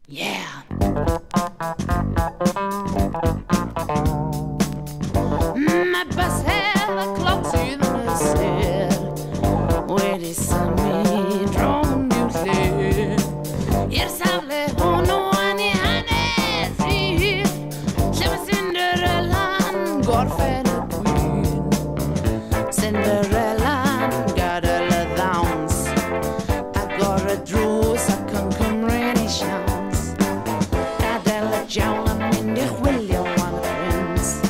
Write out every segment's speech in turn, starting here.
Yeah. My bus had the clocks in the set. Where is Sammy drawn you there? Yes, I've let no one in it. She was Cinderella, God fed a queen. Cinderella, got a downs. I got a dress, I can come rainy showers. Jowl, I'm in the William one prince.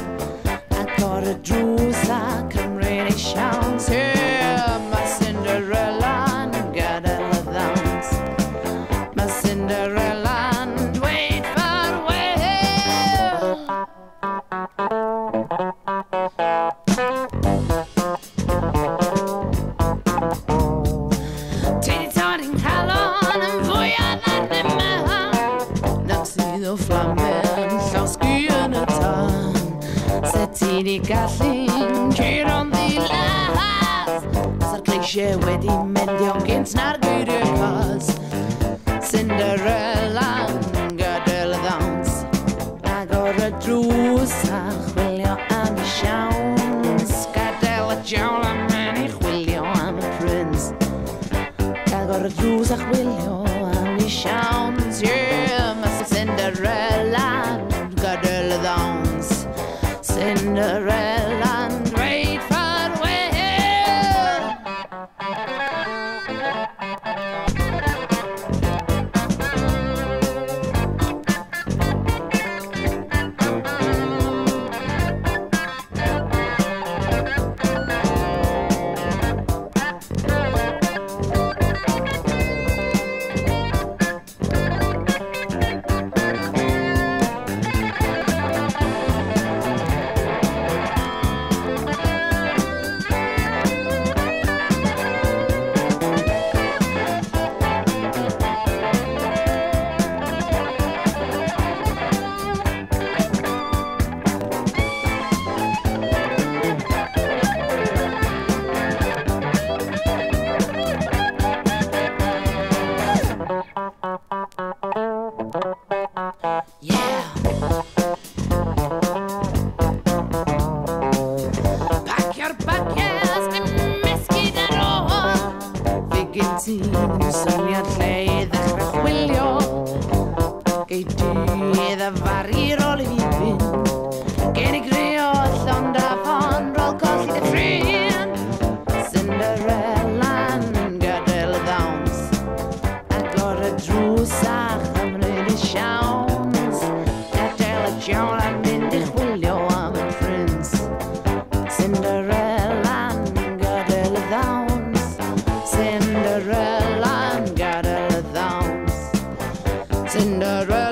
I got a dress, I come rainy showers. Yeah, my Cinderella, got a downs. My Cinderella, wait for well. Titty tarting hallon, and voya that the man. Now see the flammen, llosgi yn y tân. Set ti di gallu'n ceir on ddilas. Sa'r gleisiau wedi mendio gynt na'r geiriau cas. Cinderella, gadael y ddawns. Agor y drws a chwilio am y siawns. Gadael y jawl am yn i chwilio am y prince. Agor y drws a chwilio am y siawns. Yeah, my Cinderella, gadael y ddawns. Cinderella, wait for well. Yeah. Pack your baggage, mesgyd ar ôl. Fe gen ti'n syniad lle i ddechrau chwilio. Gei di ddafaru rôl i fi fynd. Gen i greu llond a fon rôl golli dy ffrin. Cinderella, gadael y ddawns. Agor y drws a chymryd y siawns. Gadael y jawl a mynd i chwilio am y prince. Cinderella, gadael y ddawns. Cinderella, gadael y ddawns. Cinderella.